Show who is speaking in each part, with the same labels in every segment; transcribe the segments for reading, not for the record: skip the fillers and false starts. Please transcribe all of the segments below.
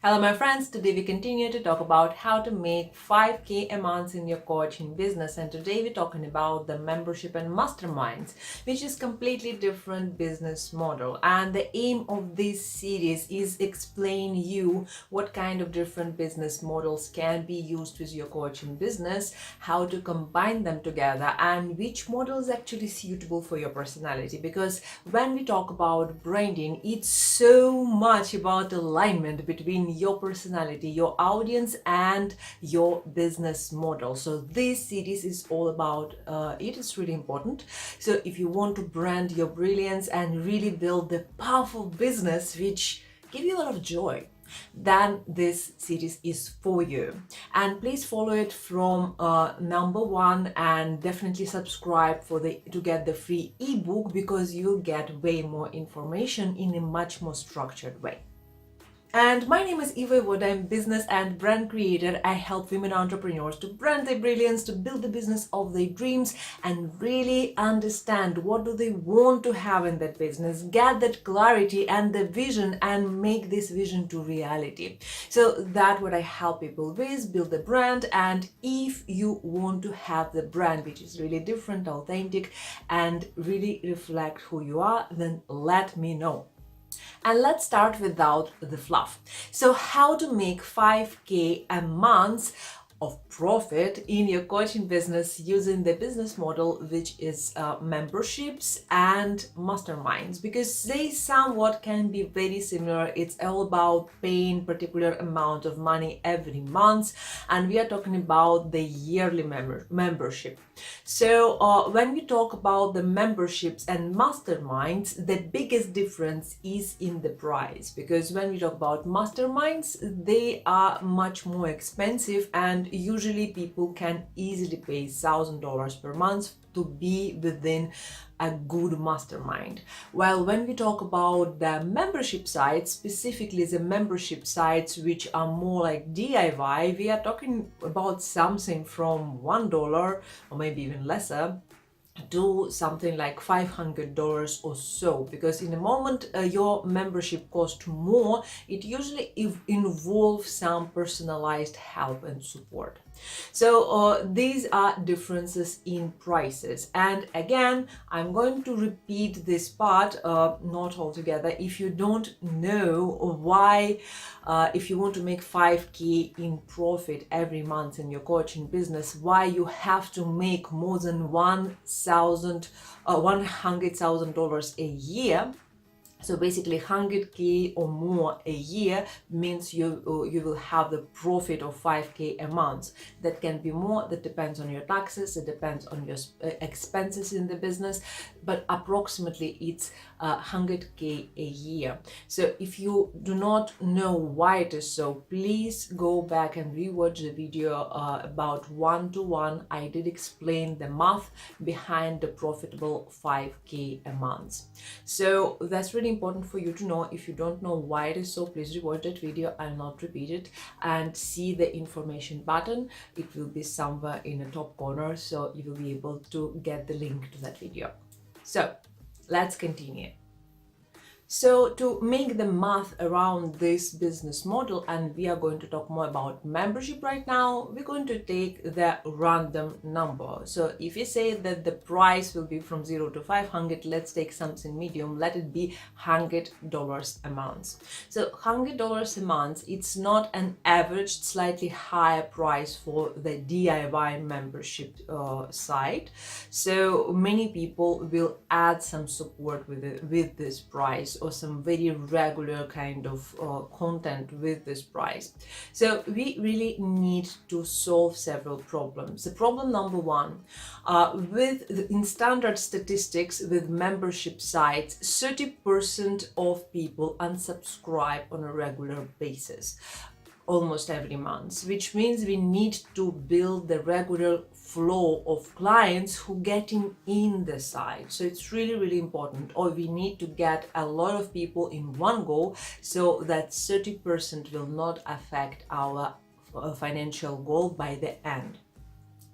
Speaker 1: Hello my friends, today we continue to talk about how to make 5K a month in your coaching business, and today we're talking about the membership and masterminds, which is completely different business model. And the aim of this series is explain you what kind of different business models can be used with your coaching business, how to combine them together, and which model is actually suitable for your personality. Because when we talk about branding, it's so much about alignment between your personality, your audience, and your business model. So this series is all about it is really important. So if you want to brand your brilliance and really build the powerful business which give you a lot of joy, then this series is for you. And please follow it from number one, and definitely subscribe to get the free ebook, because you'll get way more information in a much more structured way. And my name is Voyevoda. I'm business and brand creator. I help women entrepreneurs to brand their brilliance, to build the business of their dreams, and really understand what do they want to have in that business, get that clarity and the vision, and make this vision to reality. So that's what I help people with, build the brand. And if you want to have the brand which is really different, authentic, and really reflect who you are, then let me know. And let's start without the fluff. So how to make 5K a month of profit in your coaching business using the business model, which is memberships and masterminds, because they somewhat can be very similar. It's all about paying particular amount of money every month, and we are talking about the yearly membership. So when we talk about the memberships and masterminds, the biggest difference is in the price, because when we talk about masterminds, they are much more expensive, and usually people can easily pay $1,000 per month to be within a good mastermind. While when we talk about the membership sites, specifically the membership sites which are more like DIY, we are talking about something from $1 or maybe even lesser to something like $500 or so, because in the moment your membership costs more, it usually involves some personalized help and support. So these are differences in prices. And again, I'm going to repeat this part, not altogether. If you don't know why, if you want to make 5K in profit every month in your coaching business, why you have to make more than $100,000 a year. So basically 100K or more a year means you will have the profit of 5K a month. That can be more, that depends on your taxes, it depends on your expenses in the business, but approximately it's 100K a year. So if you do not know why it is so, please go back and rewatch the video about one-to-one. I did explain the math behind the profitable 5K a month. So that's really important for you to know. If you don't know why it is so, please rewatch that video. I'll not repeat it, and see the information button. It will be somewhere in the top corner, so you will be able to get the link to that video. So let's continue. So to make the math around this business model, and we are going to talk more about membership right now, we're going to take the random number. So if you say that the price will be from 0 to 500, let's take something medium, let it be $100 a month. So $100 a month, it's not an average, slightly higher price for the DIY membership site. So many people will add some support with this price, or some very regular kind of content with this price. So we really need to solve several problems. The problem number one, in standard statistics with membership sites, 30% of people unsubscribe on a regular basis, almost every month, which means we need to build the regular flow of clients who getting in the site. So it's really, really important, or we need to get a lot of people in one go, so that 30% will not affect our financial goal by the end.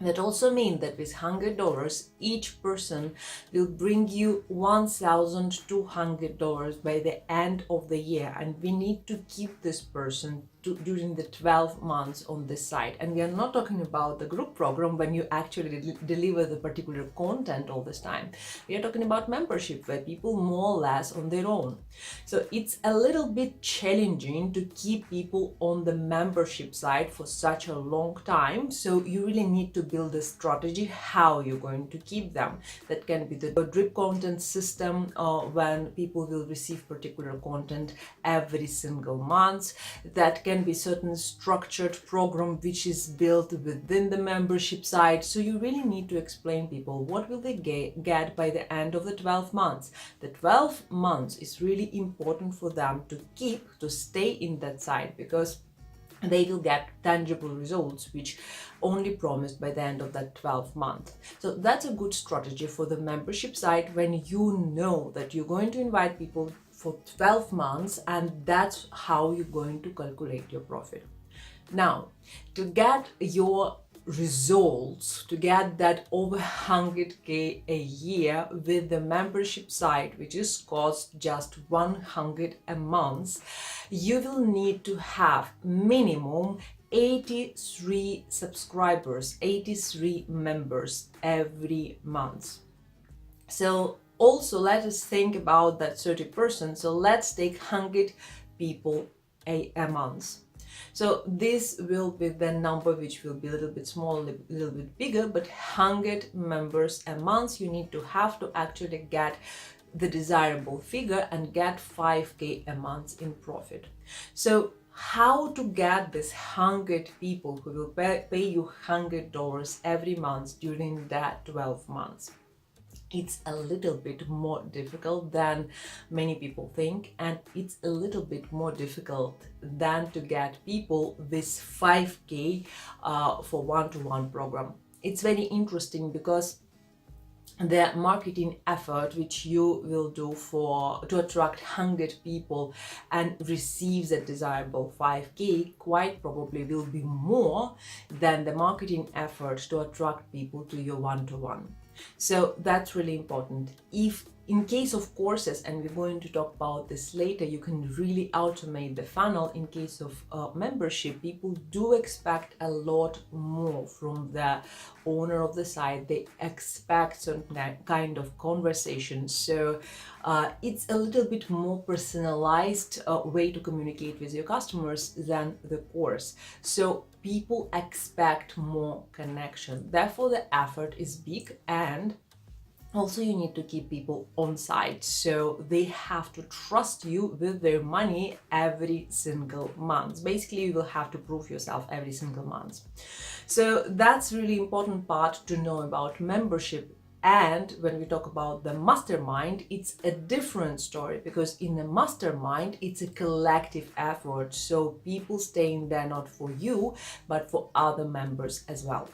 Speaker 1: That also means that with $100, each person will bring you $1,200 by the end of the year, and we need to keep this person during the 12 months on this site. And we are not talking about the group program when you actually deliver the particular content all this time. We are talking about membership where people more or less on their own. So it's a little bit challenging to keep people on the membership side for such a long time. So you really need to build a strategy how you're going to keep them. That can be the drip content system when people will receive particular content every single month. That can be certain structured program which is built within the membership site. So you really need to explain people what will they get by the end of the 12 months. The 12 months is really important for them to stay in that site, because they will get tangible results which only promised by the end of that 12 month. So that's a good strategy for the membership site when you know that you're going to invite people for 12 months and that's how you're going to calculate your profit. Now, to get your results, to get that over 100k a year with the membership site, which is cost just 100 a month, you will need to have minimum 83 subscribers, 83 members every month. So also let us think about that 30%. So let's take 100 people a month. So this will be the number which will be a little bit smaller, a little bit bigger, but 100 members a month you need to have to actually get the desirable figure and get 5k a month in profit. So how to get this 100 people who will pay you $100 every month during that 12 months? It's a little bit more difficult than many people think, and it's a little bit more difficult than to get people with 5k for one-to-one program. It's very interesting because the marketing effort which you will do to attract 100 people and receive the desirable 5k quite probably will be more than the marketing effort to attract people to your one-to-one. So that's really important. If in case of courses, and we're going to talk about this later, you can really automate the funnel. In case of membership, people do expect a lot more from the owner of the site. They expect certain kind of conversation. So it's a little bit more personalized way to communicate with your customers than the course. So people expect more connection. Therefore, the effort is big, and also you need to keep people on site, so they have to trust you with their money every single month. Basically, you will have to prove yourself every single month. So that's really important part to know about membership. And when we talk about the mastermind, it's a different story, because in the mastermind, it's a collective effort. So people staying there not for you, but for other members as well.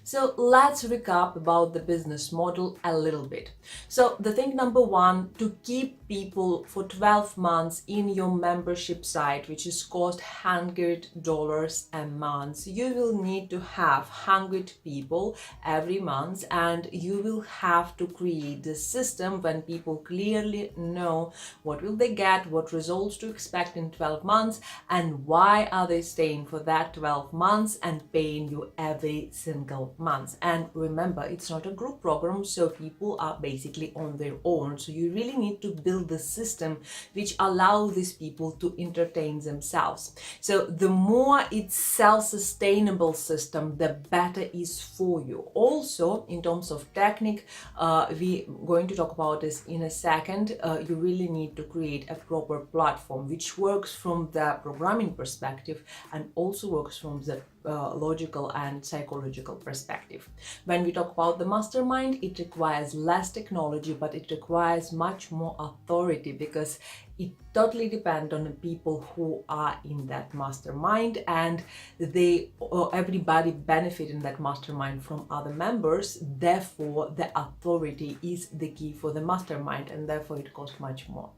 Speaker 1: So let's recap about the business model a little bit. So the thing number one, to keep people for 12 months in your membership site, which is cost $100 a month, you will need to have 100 people every month, and you will have to create the system when people clearly know what will they get, what results to expect in 12 months, and why are they staying for that 12 months and paying you every single months. And remember, it's not a group program, so people are basically on their own. So you really need to build the system which allows these people to entertain themselves. So the more it's self-sustainable system, the better is for you. Also, in terms of technique, we're going to talk about this in a second. You really need to create a proper platform which works from the programming perspective and also works from the logical and psychological perspective. When we talk about the mastermind, it requires less technology, but it requires much more authority, because it totally depends on the people who are in that mastermind, and everybody benefit in that mastermind from other members. Therefore, the authority is the key for the mastermind, and therefore it costs much more.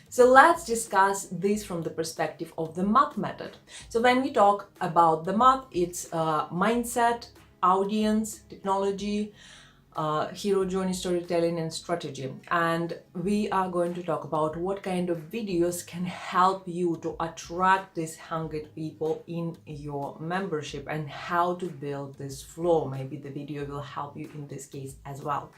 Speaker 1: So let's discuss this from the perspective of the M.A.T.H.S method. So when we talk about the M.A.T.H.S, it's mindset, audience, technology, hero journey storytelling and strategy, and we are going to talk about what kind of videos can help you to attract these hungry people in your membership and how to build this flow. Maybe the video will help you in this case as well.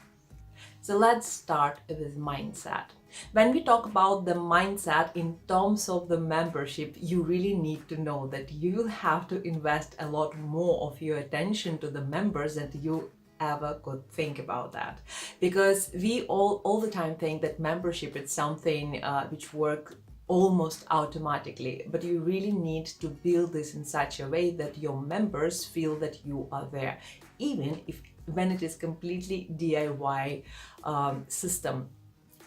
Speaker 1: So let's start with mindset. When we talk about the mindset in terms of the membership, you really need to know that you will have to invest a lot more of your attention to the members than you ever could think about that, because we all the time think that membership is something which works almost automatically, but you really need to build this in such a way that your members feel that you are there, even if when it is completely DIY system.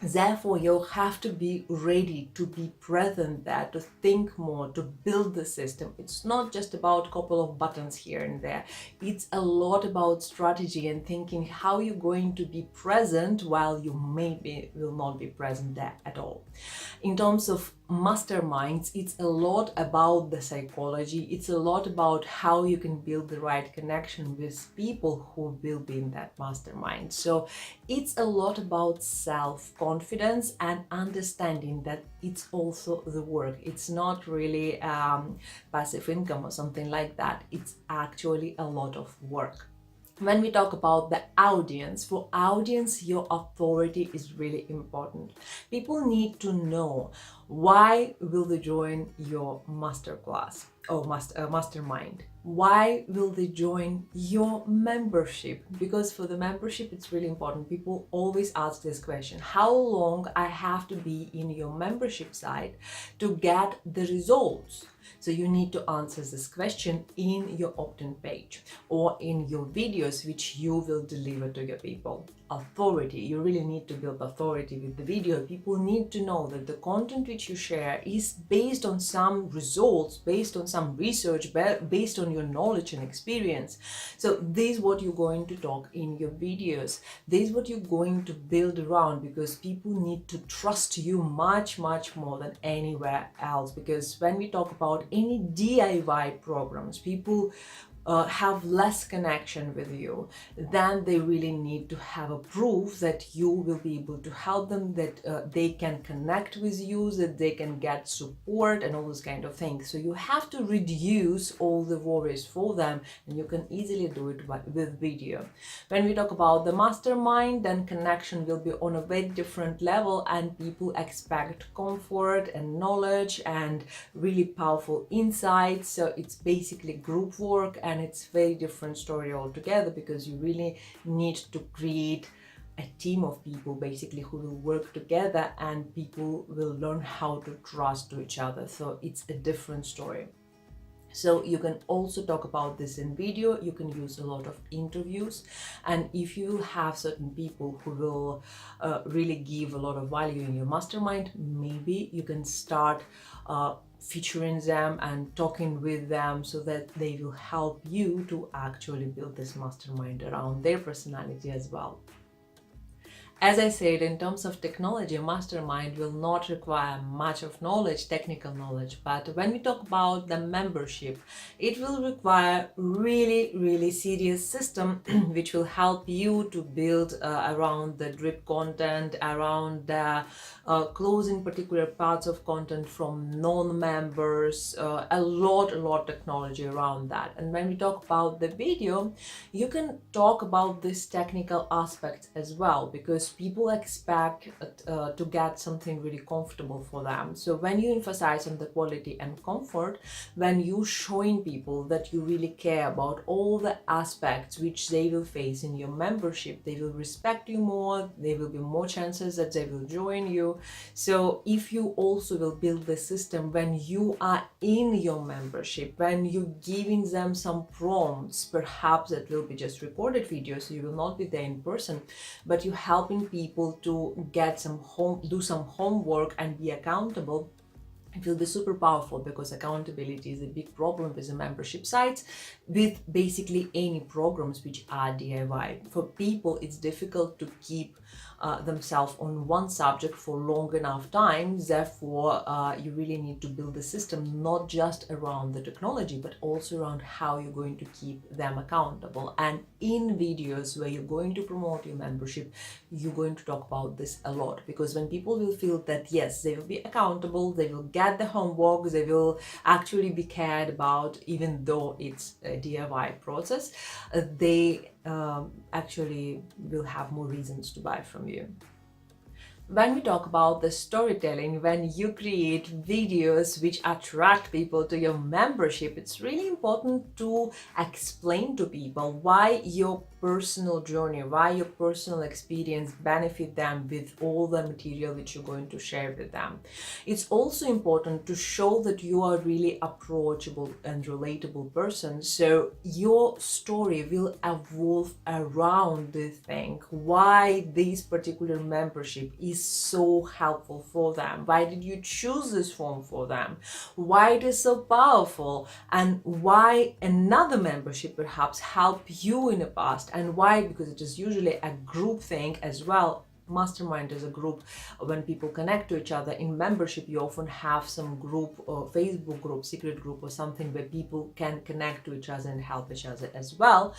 Speaker 1: Therefore, you have to be ready to be present there, to think more, to build the system. It's not just about a couple of buttons here and there. It's a lot about strategy and thinking how you're going to be present while you maybe will not be present there at all. In terms of masterminds, it's a lot about the psychology. It's a lot about how you can build the right connection with people who will be in that mastermind. So it's a lot about self-confidence and understanding that it's also the work. It's not really passive income or something like that. It's actually a lot of work. When we talk about the audience, for audience, your authority is really important. People need to know why will they join your masterclass or mastermind. Why will they join your membership? Because for the membership, it's really important. People always ask this question: how long I have to be in your membership site to get the results? So you need to answer this question in your opt-in page or in your videos which you will deliver to your people. Authority, you really need to build authority with the video. People need to know that the content which you share is based on some results, based on some research, based on your knowledge and experience. So this is what you're going to talk in your videos. This is what you're going to build around, because people need to trust you much more than anywhere else. Because when we talk about any DIY programs, people have less connection with you, then they really need to have a proof that you will be able to help them, that they can connect with you, that they can get support and all those kind of things. So you have to reduce all the worries for them, and you can easily do it with video. When we talk about the mastermind, then connection will be on a very different level, and people expect comfort and knowledge and really powerful insights. So it's basically group work, and it's very different story altogether, because you really need to create a team of people basically who will work together, and people will learn how to trust to each other. So it's a different story. So you can also talk about this in video. You can use a lot of interviews, and if you have certain people who will really give a lot of value in your mastermind, maybe you can start featuring them and talking with them so that they will help you to actually build this mastermind around their personality as well. As I said, in terms of technology, mastermind will not require much of knowledge, technical knowledge, but when we talk about the membership, it will require really serious system which will help you to build around the drip content, around the closing particular parts of content from non-members, a lot technology around that. And when we talk about the video, you can talk about this technical aspects as well, because people expect to get something really comfortable for them. So when you emphasize on the quality and comfort, when you showing people that you really care about all the aspects which they will face in your membership, they will respect you more, there will be more chances that they will join you. So if you also will build the system when you are in your membership, when you're giving them some prompts, perhaps that will be just recorded videos, so you will not be there in person, but you're helping people to get do some homework and be accountable, it will be super powerful, because accountability is a big problem with the membership sites, with basically any programs which are DIY. For people, it's difficult to keep themselves on one subject for long enough time. Therefore, you really need to build a system not just around the technology, but also around how you're going to keep them accountable. And in videos where you're going to promote your membership, you're going to talk about this a lot, because when people will feel that yes, they will be accountable, they will get the homework, they will actually be cared about, even though it's a DIY process, they actually will have more reasons to buy from you. When we talk about the storytelling, when you create videos which attract people to your membership, it's really important to explain to people why your personal journey, why your personal experience benefit them with all the material which you're going to share with them. It's also important to show that you are really approachable and relatable person, so your story will evolve around the thing, why this particular membership is so helpful for them, why did you choose this form for them, why it is so powerful, and why another membership perhaps helped you in the past, and why, because it is usually a group thing as well. Mastermind is a group. When people connect to each other in membership, you often have some group or Facebook group, secret group or something where people can connect to each other and help each other as well.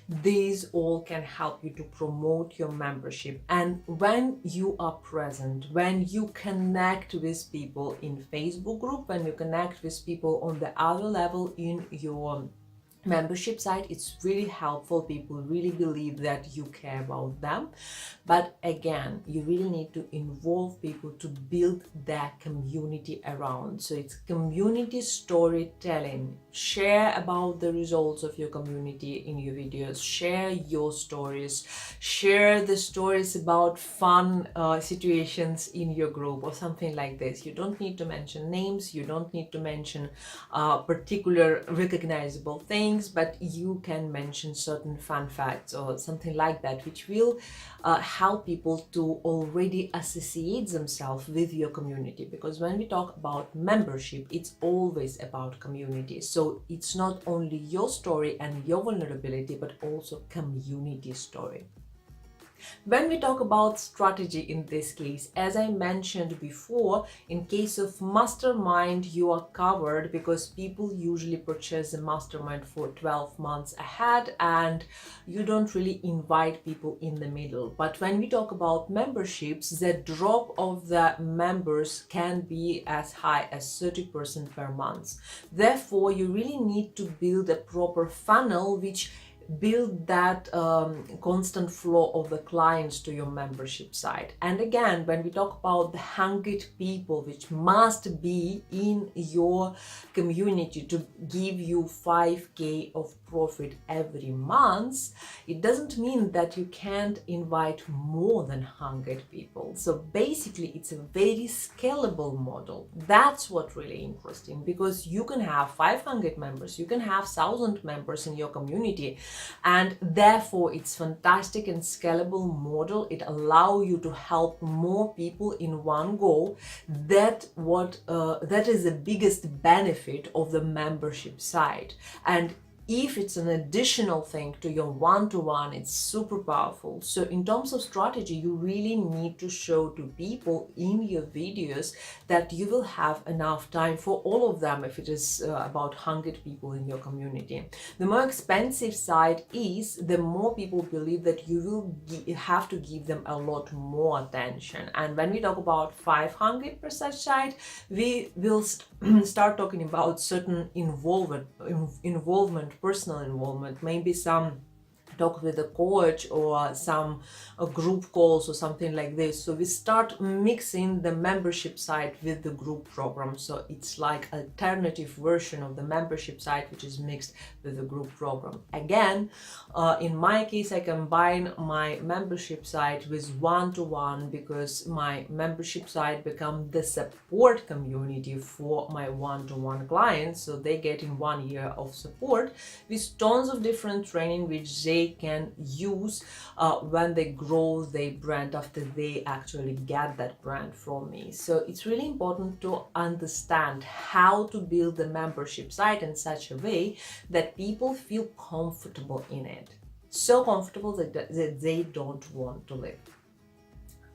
Speaker 1: These all can help you to promote your membership. And when you are present, when you connect with people in Facebook group, when you connect with people on the other level in your membership site, it's really helpful. People really believe that you care about them. But again, you really need to involve people to build that community around. So it's community storytelling. Share about the results of your community in your videos. Share your stories. Share the stories about fun situations in your group or something like this. You don't need to mention names. You don't need to mention particular recognizable things, but you can mention certain fun facts or something like that, which will help people to already associate themselves with your community. Because when we talk about membership, it's always about community. So it's not only your story and your vulnerability, but also community story. When we talk about strategy in this case, as I mentioned before, in case of mastermind, you are covered because people usually purchase a mastermind for 12 months ahead and you don't really invite people in the middle. But when we talk about memberships, the drop of the members can be as high as 30% per month. Therefore, you really need to build a proper funnel which build that constant flow of the clients to your membership site. And again, when we talk about the 100 people which must be in your community to give you 5K of profit every month, it doesn't mean that you can't invite more than 100 people. So basically it's a very scalable model. That's what really interesting, because you can have 500 members, you can have 1,000 members in your community, and therefore it's fantastic and scalable model. It allows you to help more people in one go. That is the biggest benefit of the membership site. And if it's an additional thing to your one-to-one, it's super powerful. So in terms of strategy, you really need to show to people in your videos that you will have enough time for all of them if it is about 100 people in your community. The more expensive side is, the more people believe that you will have to give them a lot more attention. And when we talk about 500 per such site, we will start talking about certain involvement, personal involvement, maybe some talk with a coach or some group calls or something like this. So we start mixing the membership site with the group program. So it's like alternative version of the membership site which is mixed with the group program. Again, in my case, I combine my membership site with one-to-one because my membership site become the support community for my one-to-one clients. So they get in 1 year of support with tons of different training which they can use when they grow their brand after they actually get that brand from me. So it's really important to understand how to build the membership site in such a way that people feel comfortable in it. So comfortable that they don't want to leave.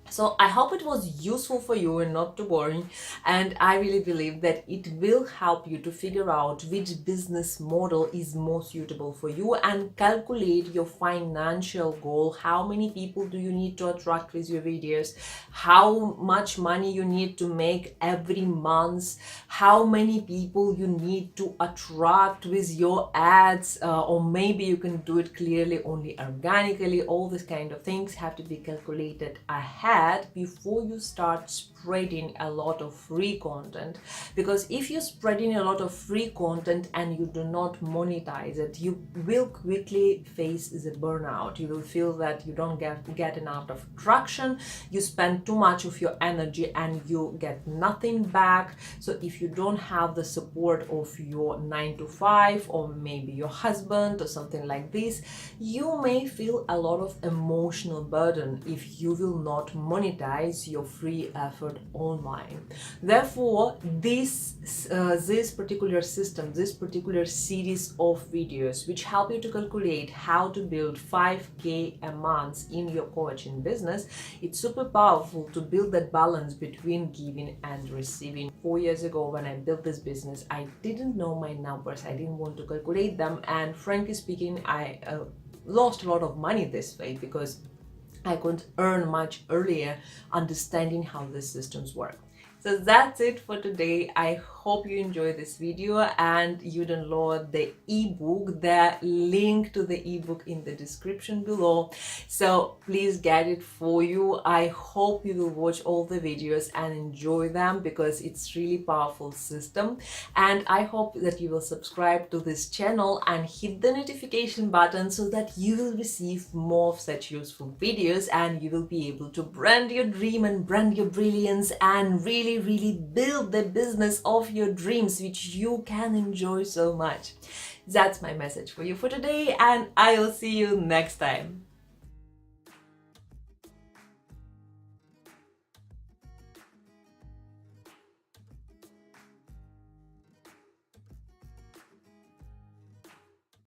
Speaker 1: So I hope it was useful for you and not too boring, and I really believe that it will help you to figure out which business model is more suitable for you and calculate your financial goal. How many people do you need to attract with your videos? How much money you need to make every month? How many people you need to attract with your ads? Or maybe you can do it clearly only organically. All these kind of things have to be calculated ahead before you start spreading a lot of free content, because if you're spreading a lot of free content and you do not monetize it, you will quickly face the burnout. You will feel that you don't get enough of traction, you spend too much of your energy and you get nothing back. So if you don't have the support of your 9 to 5 or maybe your husband or something like this, you may feel a lot of emotional burden if you will not monetize your free effort online. Therefore, this particular system, this particular series of videos which help you to calculate how to build 5K a month in your coaching business, it's super powerful to build that balance between giving and receiving. 4 years ago when I built this business, I didn't know my numbers, I didn't want to calculate them, and frankly speaking, I lost a lot of money this way because I could earn much earlier understanding how the systems work. So that's it for today. I hope you enjoyed this video and you download the ebook. The link to the ebook in the description below. So please get it for you. I hope you will watch all the videos and enjoy them because it's really powerful system. And I hope that you will subscribe to this channel and hit the notification button so that you will receive more of such useful videos and you will be able to brand your dream and brand your brilliance and really build the business of your dreams, which you can enjoy so much. That's my message for you for today, and I will see you next time.